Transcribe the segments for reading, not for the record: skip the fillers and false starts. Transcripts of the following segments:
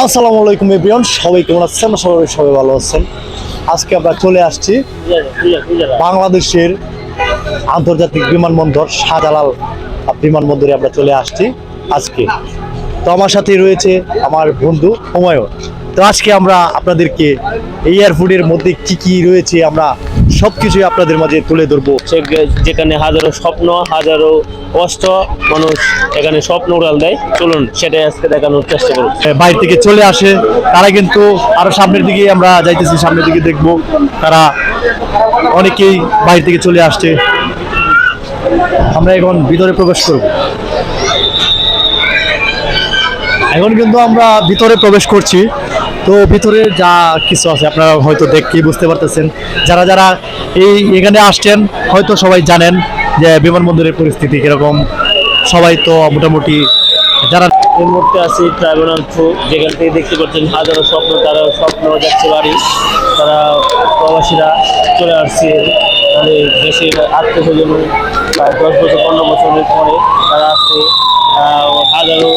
আসসালামু আলাইকুম এভরিওয়ান, সবাই কেমন আছেন? সবাই ভালো আছেন। আজকে আমরা চলে আসছি বাংলাদেশের আন্তর্জাতিক বিমানবন্দর শাহজালাল বিমানবন্দরে আমরা চলে আসছি আজকে। তো আমার সাথে রয়েছে আমার বন্ধু হুমায়ুন। তো আজকে আমরা আপনাদেরকে এই এয়ারপোর্টের মধ্যে কি কি রয়েছে আমরা সবকিছুই আপনাদের মাঝে তুলে ধরবো। যেখানে হাজারো স্বপ্ন, হাজারো কষ্ট মানুষ এখানে স্বপ্ন উড়াল দেয়। চলুন সেটাই আজকে দেখানোর চেষ্টা করব। বাইরে থেকে চলে আসে তারা কিন্তু আরো সামনের দিকে আমরা যাইতেছি, সামনের দিকে দেখবো তারা অনেকেই বাইরে থেকে চলে আসছে। আমরা এখন ভিতরে প্রবেশ করব। এখন কিন্তু আমরা ভিতরে প্রবেশ করছি। তো ভিতরে যা কিছু আছে আপনারা হয়তো দেখেই বুঝতে পারতেছেন। যারা যারা এখানে আসছেন হয়তো সবাই জানেন যে বিমানবন্দরের পরিস্থিতি কিরকম। সবাই তো মোটামুটি যারা এই মুহূর্তে আছি ট্রাইব্যুনাল 2, যেখান থেকে দেখতে পাচ্ছেন হাজারো স্বপ্ন, তারা স্বপ্ন যাচ্ছে বাড়ি। তারা প্রবাসীরা চলে আসছে মানে দেশের আত্মীয়স্বজন, প্রায় 10 বছর 15 বছরের পরে তারা আসছে। হাজারো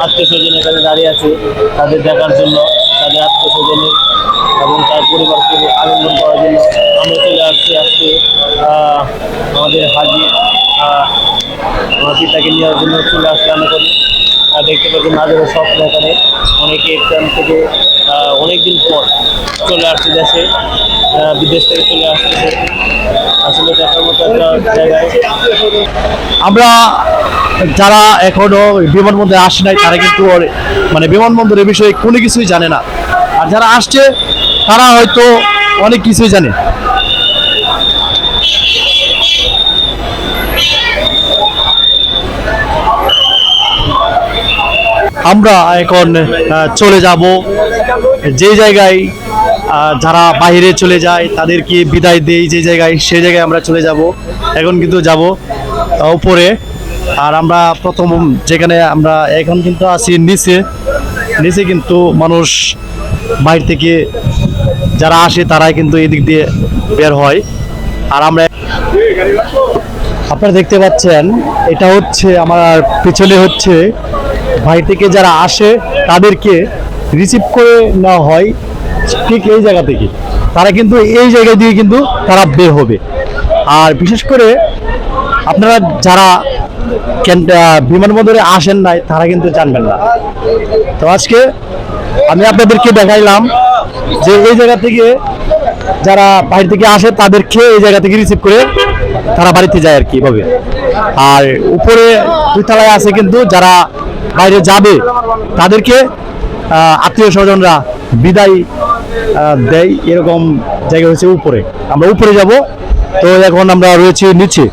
আত্মীয়স্বজন এখানে দাঁড়িয়ে আছে তাদের দেখার জন্য, তাদের আত্মীয়স্বজনের এবং তার পরিবারকে আনন্দ করার জন্য। আমরা চলে আসছি আজকে আমাদের হাজি আমার পিতাকে নেওয়ার জন্য চলে আসলাম। এখন দেখতে পাচ্ছেন হাজারো স্বপ্ন এখানে। অনেকে এখান থেকে অনেকদিন পর চলে আসছে দেশে, বিদেশ থেকে চলে আসতেছে। আসলে দেখার মতো একটা জায়গায়। আমরা যারা এখনো বিমানবন্দরে আসে নাই তারা কিন্তু মানে বিমানবন্দরের বিষয়ে কোনো কিছুই জানে না, আর যারা আসছে তারা হয়তো অনেক কিছুই জানে। আমরা এখন চলে যাব যে জায়গায় যারা বাইরে চলে যায় তাদেরকে বিদায় দেই, যে জায়গায় সেই জায়গায় আমরা চলে যাব। এখন কিন্তু যাব উপরে। আর আমরা প্রথম যেখানে আমরা এখন কিন্তু আছি নিচে। নিচে কিন্তু মানুষ বাইরে থেকে যারা আসে তারাই কিন্তু এদিক দিয়ে বের হয়। আর আমরা আপনারা দেখতে পাচ্ছেন এটা হচ্ছে আমার পিছনে হচ্ছে বাইরে থেকে যারা আসে তাদেরকে রিসিভ করে নেওয়া হয় ঠিক এই জায়গা থেকে। তারা কিন্তু এই জায়গা দিয়ে কিন্তু তারা বের হবে। আর বিশেষ করে আপনারা যারা বিমানবন্দরে আসেন নাই তারা কিন্তু জানবেন না। তো আজকে আমি আপনাদেরকে দেখাইলাম যে এই জায়গা থেকে যারা বাইরে থেকে আসে তাদেরকে এই জায়গা থেকে রিসিভ করে তারা বাড়িতে যায় আর কি ভাবে। আর উপরে দুই তলায় আছে কিন্তু যারা বাইরে যাবে তাদেরকে আত্মীয় স্বজনরা বিদায় দেয়, এরকম জায়গা হচ্ছে উপরে। আমরা উপরে যাব। তো এখন আমরা রয়েছি নিচে।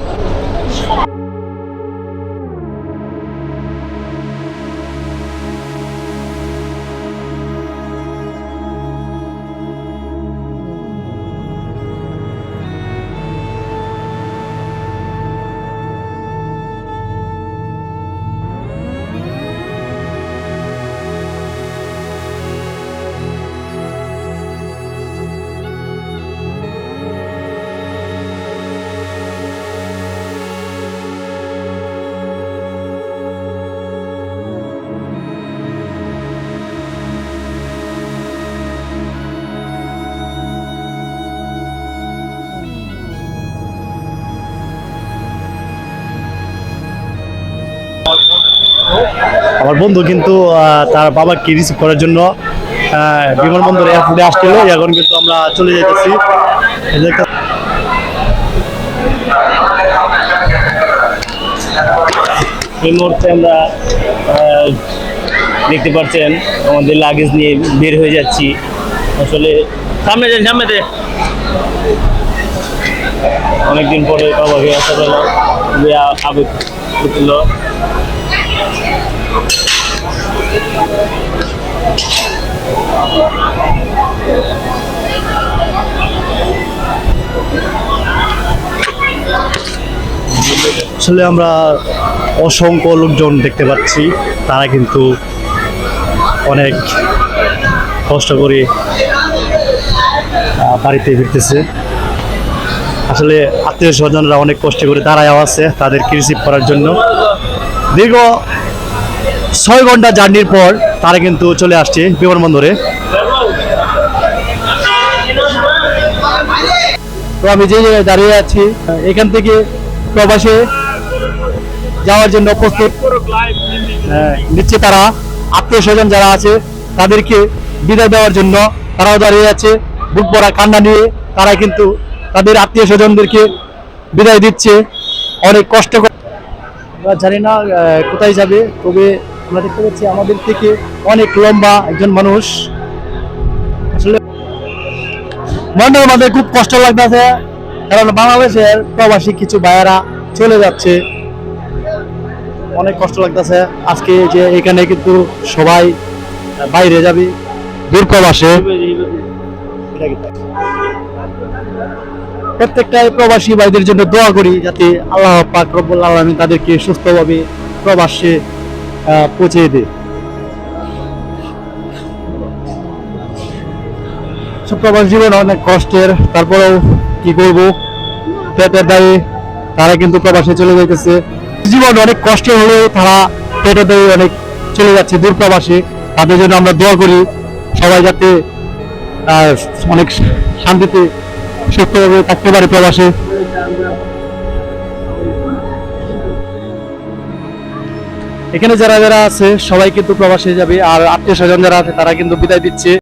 আমার বন্ধু কিন্তু তার বাবাকে রিসিভ করার জন্য বিমানবন্দর এয়ারপোর্টে আসছিল। এখন কিন্তু আমরা চলে যেতেছি। এই মুহূর্তে আমরা দেখতে পাচ্ছেন আমাদের লাগেজ নিয়ে বের হয়ে যাচ্ছি। আসলে সামনে দে অনেকদিন পরে বাবাকে আসা পেল, আবেগ উঠল। আসলে আমরা অসংখ্য লোকজন দেখতে পাচ্ছি, তারা কিন্তু অনেক কষ্ট করে বাড়িতে ফিরতেছে। আসলে আত্মীয় স্বজনরা অনেক কষ্ট করে দাঁড়ায় আছে তাদেরকে রিসিভ করার জন্য। দীর্ঘ 6 ঘন্টা জার্নির পর তারা কিন্তু চলে আসছে বিমানবন্দরে। তো আমি যে জায়গায় দাঁড়িয়ে আছি এখান থেকে প্রবাসে যাওয়ার জন্য প্রস্তুত নিচ্ছে তারা। আত্মীয় স্বজন যারা আছে তাদেরকে বিদায় দেওয়ার জন্য তারাও দাঁড়িয়ে আছে বুক ভরা কান্না নিয়ে। তারা কিন্তু তাদের আত্মীয় স্বজনদেরকে বিদায় দিচ্ছে অনেক কষ্ট করে। আমরা জানি না কোথায় যাবে, তবে আমরা দেখতে পাচ্ছি আমাদের থেকে অনেক লম্বা একজন মানুষ। আসলে মনের মধ্যে খুব কষ্ট লাগতেছে, কারণ বাংলাদেশের প্রবাসী কিছু ভাইয়েরা চলে যাচ্ছে, অনেক কষ্ট লাগতেছে। আজকে যে এখানে কিন্তু সবাই বাইরে যাবে দূর প্রবাসে। প্রত্যেকটা প্রবাসী ভাইদের জন্য দোয়া করি যাতে আল্লাহ পাক রব্বুল আলামিন তাদেরকে সুস্থভাবে প্রবাসে পৌঁছে দেয়। প্রবাস জীবন অনেক কষ্টের, তারপরেও কি করব, পেটের দায়ে তারা কিন্তু প্রবাসে চলে যাইতেছে। জীবন অনেক কষ্ট হলেও তারা পেটের দায়ে অনেক চলে যাচ্ছে দূর প্রবাসে। তাদের জন্য আমরা দোয়া করি সবাই যাতে অনেক শান্তিতে সুস্থভাবে থাকতে পারে প্রবাসে। এখানে যারা যারা আছে সবাই কিন্তু প্রবাসে যাবে, আর আত্মীয় স্বজন যারা আছে তারা কিন্তু বিদায় দিচ্ছে।